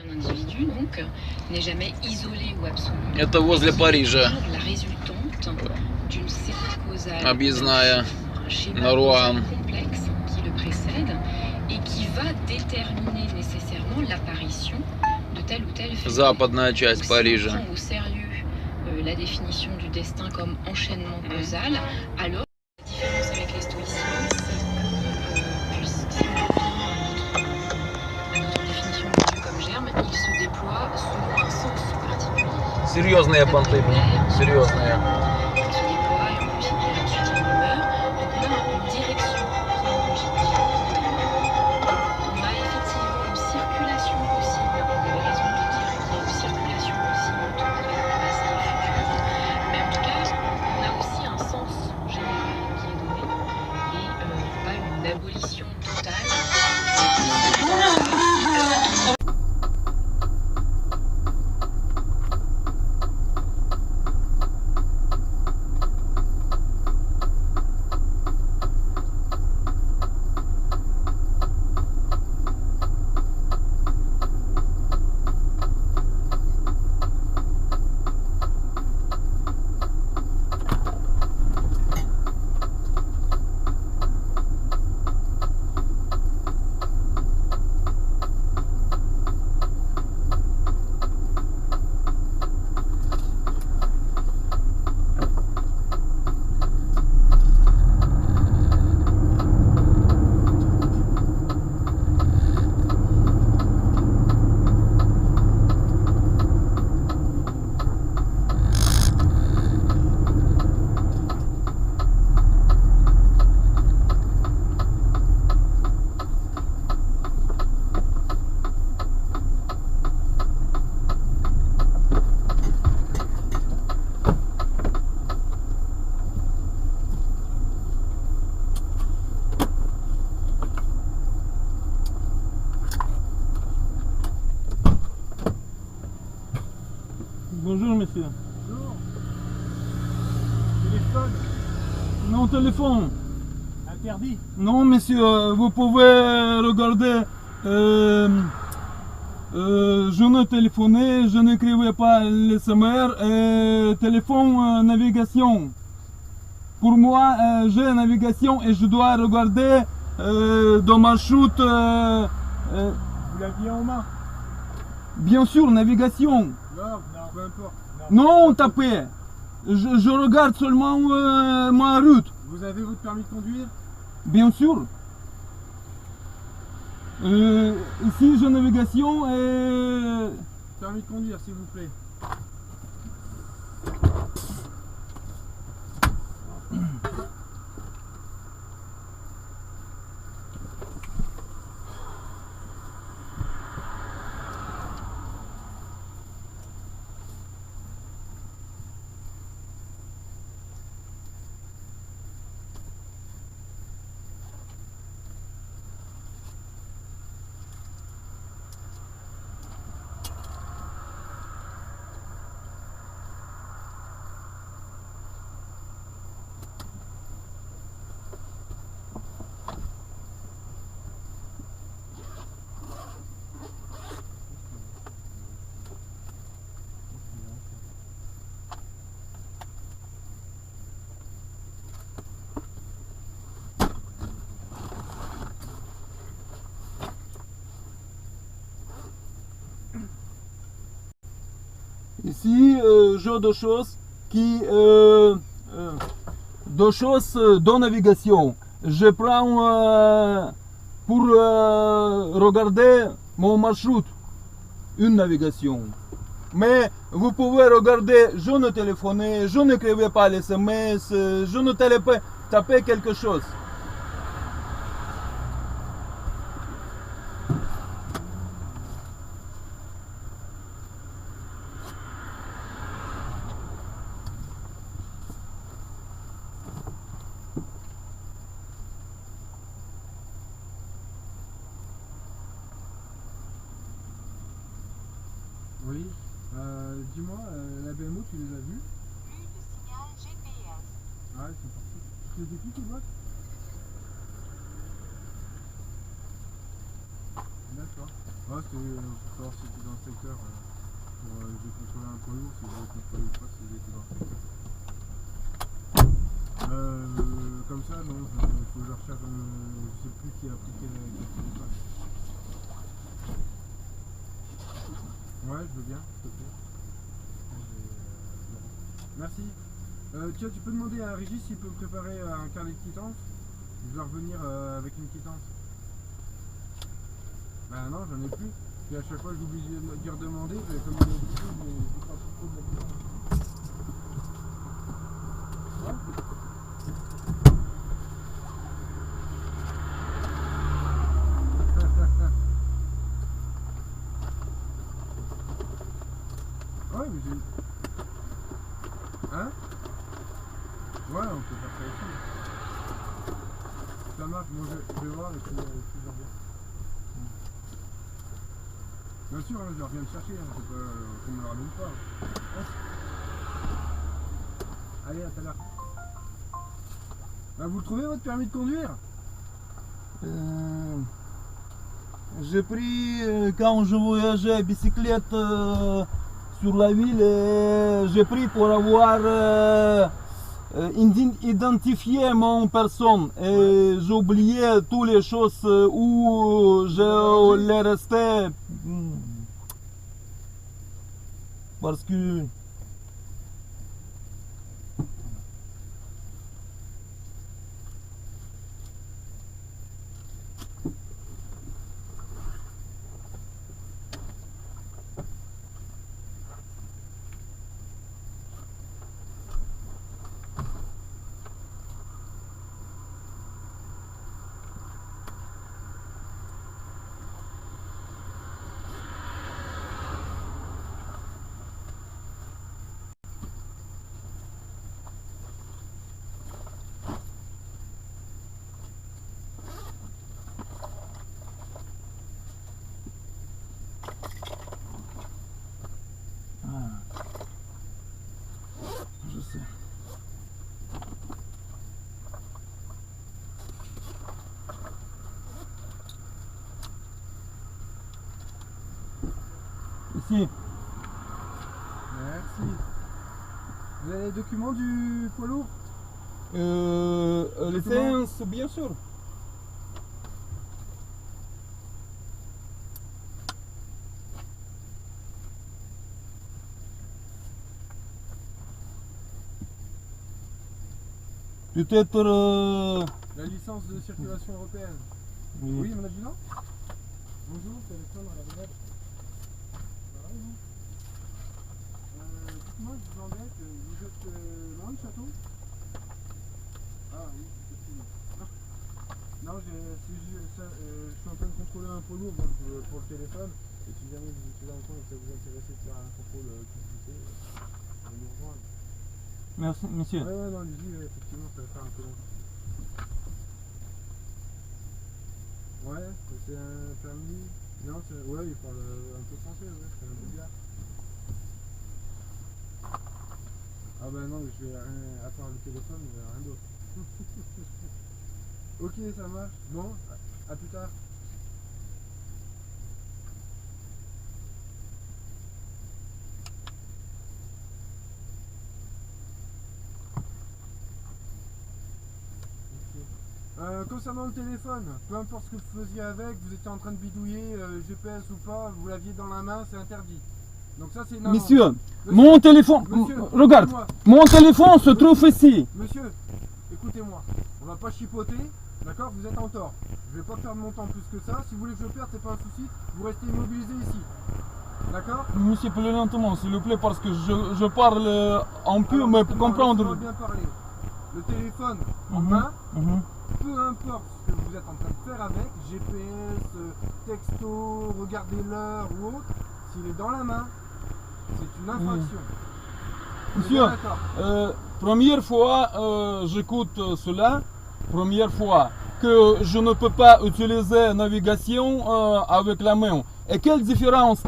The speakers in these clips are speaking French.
Un individu donc n'est jamais isolé ou absolu. Это возле Парижа. La résultante d'une série causale, Объездная un schéma на Руан. causal complexe qui le précède et qui va déterminer nécessairement l'apparition de tel ou tel phénomène. Западная часть Donc, si Парижа. on prend au sérieux la définition du destin comme enchaînement causal, alors la différence avec les stoïciens, c'est que si on revient à notre définition de Dieu comme germe, il se déploie selon un sens particulier. Серьезные понты, серьезные. Il se déploie et on considère ensuite une humeur. Donc on a une direction qui est logique. On a effectivement une circulation possible. On avait raison de dire qu'il y a une circulation possible entre le passé et le futur. Mais en tout cas, on a aussi un sens général qui est donné et pas une abolition totale. Bonjour monsieur. Bonjour. Téléphone Non, téléphone. interdit. Non monsieur, vous pouvez regarder. Je ne téléphonais, je n'écrivais pas les SMR et téléphone navigation. Pour moi, j'ai navigation et je dois regarder dans ma chute. Vous l'aviez en main. Bien sûr, navigation. Non, peu importe. Non, tapez. Je regarde seulement ma route. Vous avez votre permis de conduire? Bien sûr. Ici, j'ai navigation et... Permis de conduire, s'il vous plaît. Ici, j'ai deux choses deux choses de navigation. Je prends pour regarder mon marchroute une navigation. Mais vous pouvez regarder, je ne téléphonais, je n'écrivais pas les SMS, je ne tapais quelque chose. Oui. Dis-moi, la BMO, tu les as vus? Plus de signal GPS. Ah, ils sont partis. C'était qui boîte? D'accord. tu vois. Ouais, c'était pour savoir si c'était dans le secteur. J'ai contrôlé un poids lourd, si je voulais contrôler ou pas s'ils étaient dans le secteur. Comme ça, non, il faut que je recherche, je sais plus qui a pris quel téléphone. Ouais, je veux bien, s'il te plaît. Merci. Tiens, tu peux demander à Régis s'il peut me préparer un carnet de quittance. Je dois revenir avec une quittance. Bah non, j'en ai plus. Puis à chaque fois, j'oublie de redemander. Comme il est beaucoup, mais je pense trop de la quittance. Ouais, mais j'ai... Hein? Ouais, on peut faire ça aussi. Ça marche, moi je vais voir et puis je reviens. Bien sûr, hein, je reviens le chercher, hein, c'est pas qu'on me le ramène pas. Hein. Allez, à tout à l'heure. Bah, vous le trouvez votre permis de conduire? J'ai pris quand je voyageais à bicyclette sur la ville, j'ai pris pour avoir identifié mon personne et j'ai oublié toutes les choses où je les restais parce que je sais. Ici. Merci. Vous avez les documents du poids lourd? Licence, bien sûr. Peut-être. La licence de circulation européenne. Oui, mon adjudant? Bonjour, téléphone à la brigade. Dites-moi, je vous embête, vous êtes loin du château? Ah oui, effectivement. Non, je suis en train de contrôler un poids lourd donc, pour le téléphone. Et si jamais vous étiez dans le coin et que ça vous intéressait de faire un contrôle publicité, vous nous rejoindre. Merci, monsieur. Ouais, non, allez-y, effectivement, ça va faire un peu long. Ouais, c'est un permis. Non, ouais, il parle un peu français, ouais, c'est un bulgare. Ah bah non, je vais rien, à part le téléphone, il n'y a rien d'autre. Ok, ça marche. Bon, à plus tard. Concernant le téléphone, peu importe ce que vous faisiez avec, vous étiez en train de bidouiller, GPS ou pas, vous l'aviez dans la main, c'est interdit. Donc ça c'est une amende. Monsieur, mon téléphone, Monsieur, regarde, écoutez-moi. mon téléphone se trouve ici. Monsieur, écoutez-moi, on va pas chipoter, d'accord? Vous êtes en tort. Je vais pas perdre mon temps plus que ça. Si vous voulez que je perde, c'est pas un souci. Vous restez immobilisé ici. D'accord? Monsieur, plus lentement, s'il vous plaît, parce que je parle un peu, mais pour comprendre. Laissez-moi bien parler. Le téléphone en main, peu importe ce que vous êtes en train de faire avec, GPS, texto, regardez l'heure ou autre, s'il est dans la main, c'est une infraction. Monsieur, première fois j'écoute cela, première fois que je ne peux pas utiliser navigation avec la main. Et quelle différence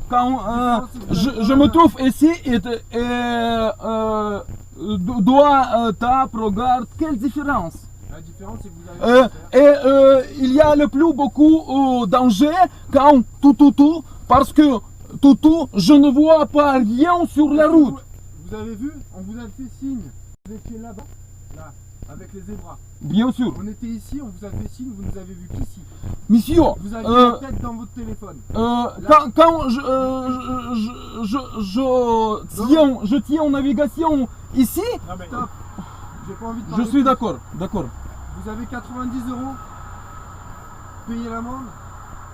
quand je me trouve ici et doigt, tape, regarde, quelle différence? La différence, différence, c'est que vous avez Il y a le plus beaucoup danger quand tout, parce que tout, je ne vois pas rien sur la route. Vous avez vu, on vous a fait signe. Vous étiez là-bas, là, avec les zébras. Bien sûr. On était ici, on vous a fait signe, vous nous avez vu qu'ici. Monsieur, Vous aviez la tête dans votre téléphone. quand je tiens en navigation ici, Stop. J'ai pas envie de je parler. suis d'accord. Vous avez 90 €. Payez l'amende.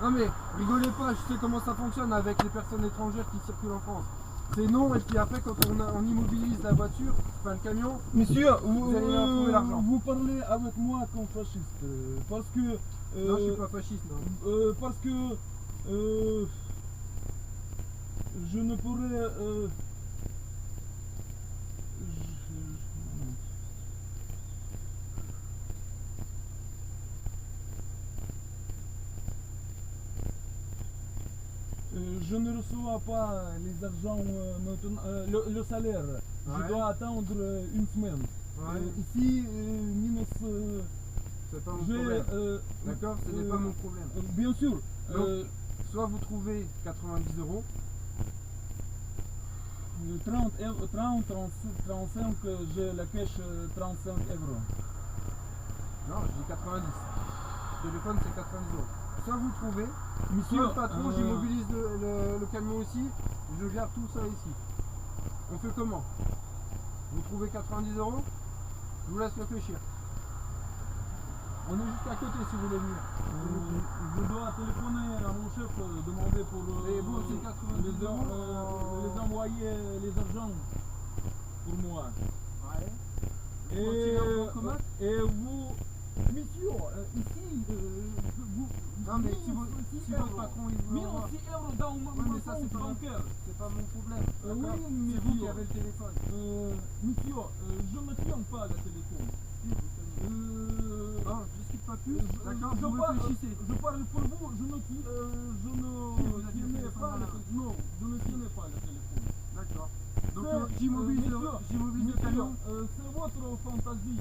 Non mais rigolez pas, je sais comment ça fonctionne avec les personnes étrangères qui circulent en France. C'est non, et puis après quand on immobilise la voiture, enfin le camion, Monsieur, vous allez retrouver l'argent. vous parlez avec moi comme fasciste, parce que... non, je suis pas fasciste, non. parce que je ne pourrais... je ne reçois pas les argents maintenant, le salaire. Ouais. Je dois attendre une semaine. Ouais. Ici, minus... C'est pas mon j'ai... problème. D'accord, ce n'est pas mon problème. Bien sûr. Donc, soit vous trouvez 90 €, 30, 35, j'ai la cash 35 €. non, je dis 90. Le téléphone c'est 90 €. Soit vous trouvez, Monsieur, soit le patron, j'immobilise le camion aussi, je garde tout ça ici. On fait comment? Vous trouvez 90 €? Je vous laisse réfléchir. on est juste à côté si vous voulez venir. Je dois téléphoner à mon chef, demander pour Et vous, c'est 90 €, les envoyer les argents pour moi. Ouais. Et vous, monsieur, ici, vous... Non mais si votre patron il vous l'envoie, 1000 € dans mon mais ça, compte c'est pas bancaire. c'est pas mon problème. Oui, d'accord mais C'est vous vous- qui avez le téléphone. Monsieur, je ne tiens pas le téléphone. Non, je discute pas plus. D'accord, je vous réfléchissez. je parle pour vous, je ne tiens pas le téléphone. Non, je ne tiens pas le téléphone. D'accord. Donc C'est- j'immobilise monsieur, le camion. c'est votre fantaisie.